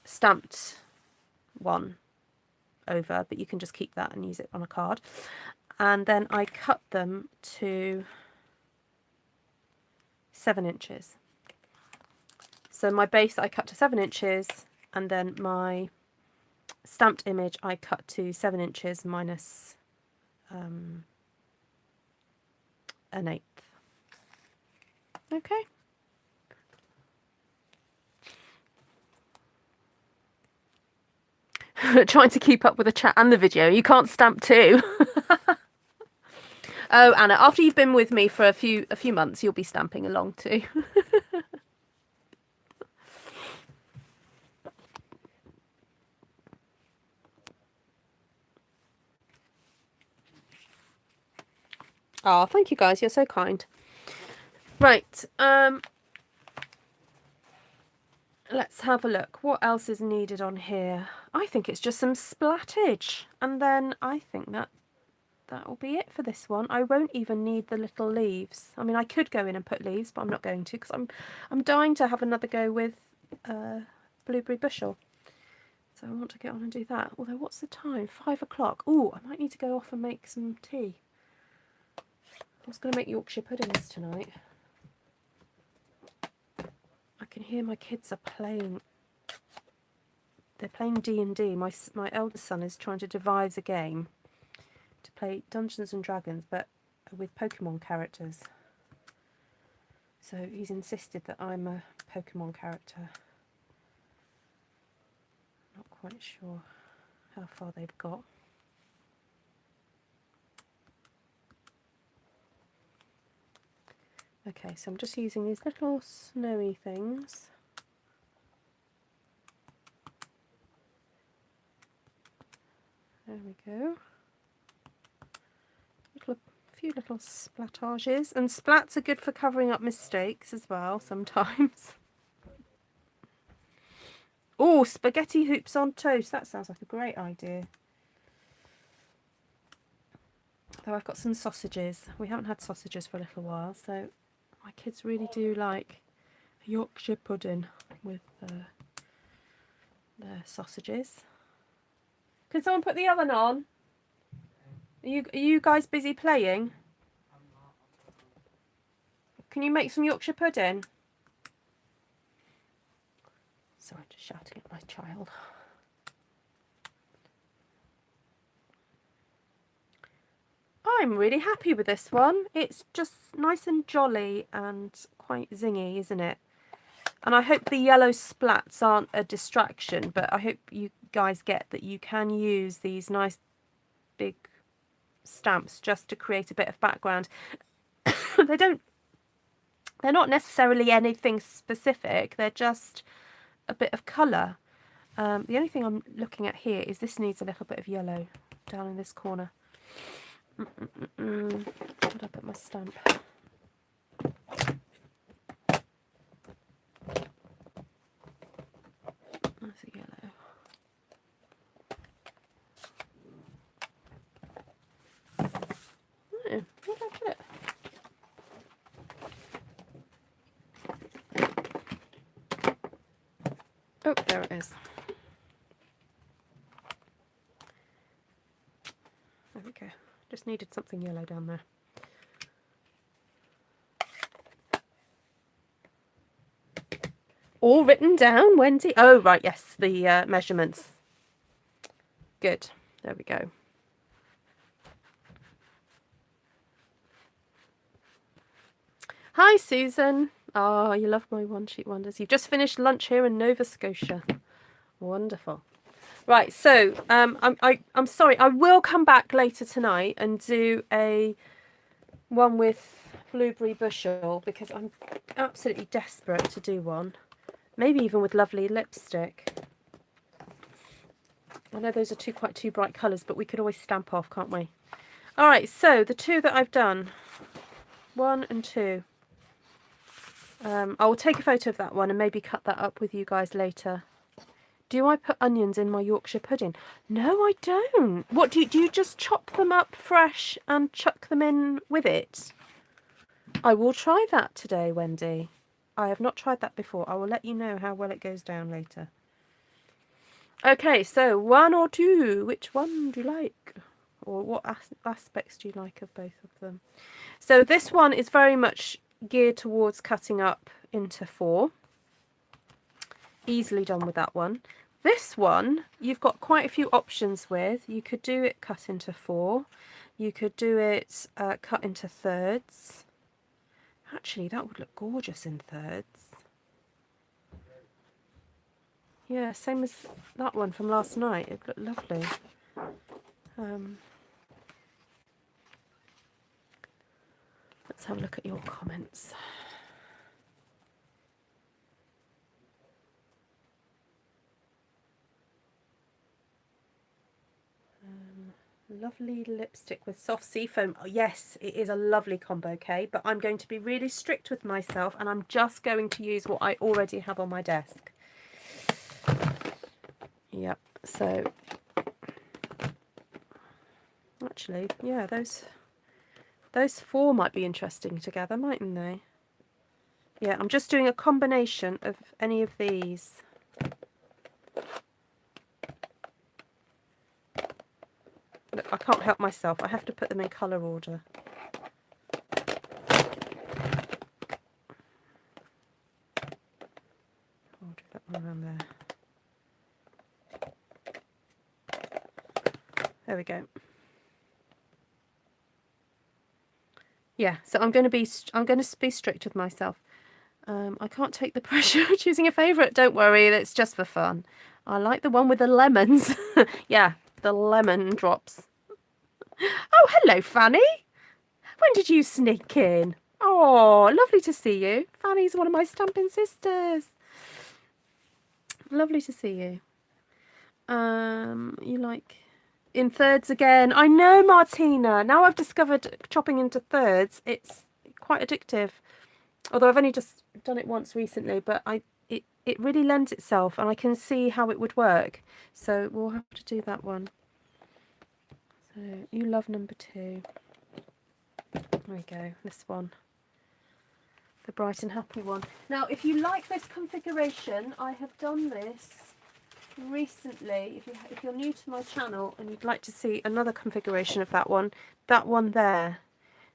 stamped one over, but you can just keep that and use it on a card. And then I cut them to 7 inches. So my base I cut to 7 inches, and then my stamped image I cut to 7 inches minus an 1/8. Okay. Trying to keep up with the chat and the video. You can't stamp too. Oh, Anna, after you've been with me for a few months, you'll be stamping along too. Oh, thank you guys. You're so kind. Right. Let's have a look. What else is needed on here? I think it's just some splattage, and then I think that will be it for this one. I won't even need the little leaves. I mean, I could go in and put leaves, but I'm not going to, because I'm dying to have another go with blueberry bushel. So I want to get on and do that. Although, what's the time? 5 o'clock. Oh, I might need to go off and make some tea. I was going to make Yorkshire puddings tonight. I can hear my kids are playing. They're playing D&D. My eldest son is trying to devise a game to play Dungeons and Dragons, but with Pokemon characters. So he's insisted that I'm a Pokemon character. Not quite sure how far they've got. Okay, so I'm just using these little snowy things. There we go. A few little splatages. And splats are good for covering up mistakes as well sometimes. Oh, spaghetti hoops on toast. That sounds like a great idea. Though I've got some sausages. We haven't had sausages for a little while, so my kids really do like Yorkshire pudding with their sausages. Can someone put the oven on? Are you guys busy playing? Can you make some Yorkshire pudding? Sorry, just shouting at my child. I'm really happy with this one. It's just nice and jolly and quite zingy, isn't it? And I hope the yellow splats aren't a distraction, but I hope you guys get that you can use these nice big stamps just to create a bit of background. They're not necessarily anything specific, they're just a bit of colour. The only thing I'm looking at here is this needs a little bit of yellow down in this corner. Where did I put my stamp? That's a yellow. Oh, where did I put it? Oh, there it is. There we go. Just needed something yellow down there. All written down, Wendy? Oh, right, yes, the measurements. Good. There we go. Hi, Susan. Oh, you love my one-sheet wonders. You've just finished lunch here in Nova Scotia. Wonderful. Right, so I'm sorry. I will come back later tonight and do a one with blueberry bushel because I'm absolutely desperate to do one. Maybe even with lovely lipstick. I know those are quite two bright colours, but we could always stamp off, can't we? All right, so the two that I've done, 1 and 2. I will take a photo of that one and maybe cut that up with you guys later. Do I put onions in my Yorkshire pudding? No, I don't. What do you just chop them up fresh and chuck them in with it? I will try that today, Wendy. I have not tried that before. I will let you know how well it goes down later. Okay, so 1 or 2. Which one do you like? Or what aspects do you like of both of them? So this one is very much geared towards cutting up into 4. Easily done with that one. This one, you've got quite a few options with. You could do it cut into 4. You could do it cut into thirds. Actually, that would look gorgeous in thirds. Yeah, same as that one from last night. It looked lovely. Let's have a look at your comments. Lovely lipstick with soft sea foam. Oh, yes, it is a lovely combo, okay? But I'm going to be really strict with myself and I'm just going to use what I already have on my desk. Yep, so actually, yeah, those 4 might be interesting together, mightn't they? Yeah, I'm just doing a combination of any of these. Look, I can't help myself. I have to put them in colour order. There we go. Yeah, so I'm going to be strict with myself. I can't take the pressure of choosing a favourite. Don't worry, it's just for fun. I like the one with the lemons. Yeah, the lemon drops. Oh, hello, Fanny. When did you sneak in? Oh, lovely to see you. Fanny's one of my Stampin' sisters. Lovely to see you. You like in thirds again? I know, Martina. Now I've discovered chopping into thirds. It's quite addictive. Although I've only just done it once recently, but it really lends itself, and I can see how it would work. So we'll have to do that one. So you love number 2. There we go. This one. The bright and happy one. Now, if you like this configuration, I have done this recently. If you're new to my channel and you'd like to see another configuration of that one there.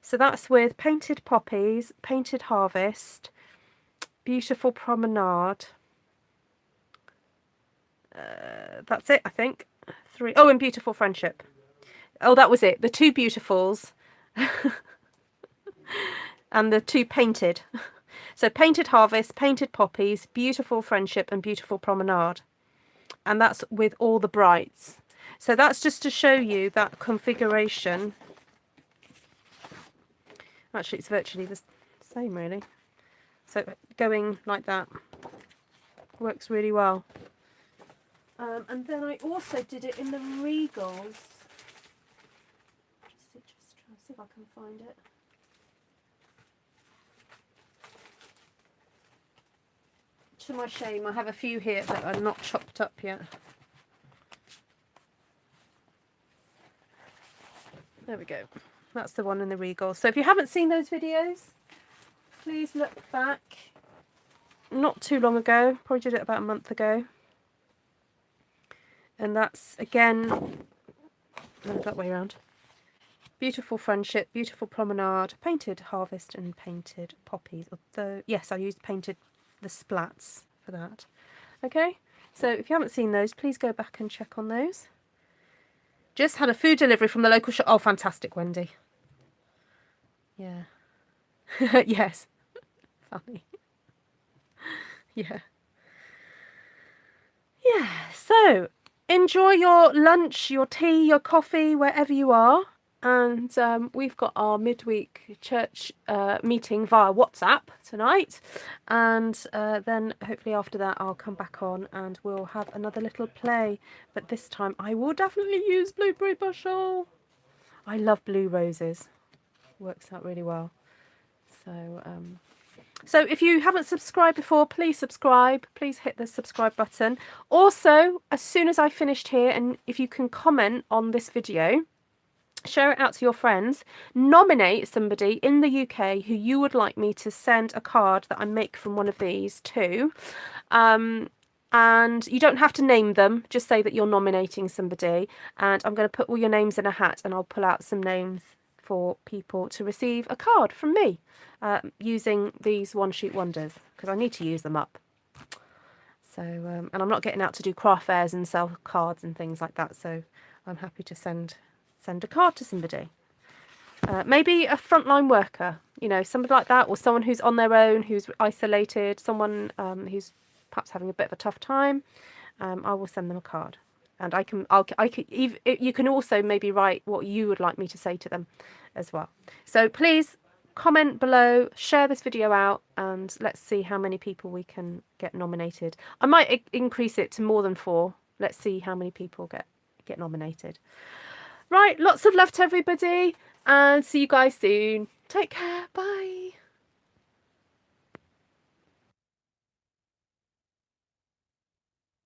So that's with painted poppies, painted harvest, beautiful promenade. That's it, I think. 3. Oh, and beautiful friendship. Oh, that was it. The 2 beautifuls and the 2 painted. So painted harvest, painted poppies, beautiful friendship, and beautiful promenade. And that's with all the brights. So that's just to show you that configuration. Actually, it's virtually the same, really. So going like that works really well. And then I also did it in the Regals. Just try to see if I can find it. To my shame, I have a few here that are not chopped up yet. There we go. That's the one in the Regal. So if you haven't seen those videos, please look back. Not too long ago, probably did it about a month ago. And that's, again, that way around. Beautiful friendship, beautiful promenade, painted harvest and painted poppies. Although, yes, I used the splats for that. Okay, so if you haven't seen those, please go back and check on those. Just had a food delivery from the local shop. Oh, fantastic, Wendy. Yeah. Yes. Funny. Yeah. Yeah, so enjoy your lunch, your tea, your coffee, wherever you are. And we've got our midweek church meeting via WhatsApp tonight. And then hopefully after that I'll come back on and we'll have another little play. But this time I will definitely use blueberry bushel. I love blue roses. Works out really well. So, so if you haven't subscribed before, please subscribe. Please hit the subscribe button. Also, as soon as I finished here, and if you can comment on this video, share it out to your friends, nominate somebody in the UK who you would like me to send a card that I make from one of these to. And you don't have to name them, just say that you're nominating somebody. And I'm going to put all your names in a hat and I'll pull out some names for people to receive a card from me using these one shoot wonders, because I need to use them up. So, and I'm not getting out to do craft fairs and sell cards and things like that. So I'm happy to send a card to somebody. Maybe a frontline worker, you know, somebody like that, or someone who's on their own, who's isolated, someone who's perhaps having a bit of a tough time. I will send them a card, and you can also maybe write what you would like me to say to them as well. So please comment below, share this video out, and let's see how many people we can get nominated. I might increase it to more than 4. Let's see how many people get nominated. Right, lots of love to everybody, and see you guys soon. Take care. Bye.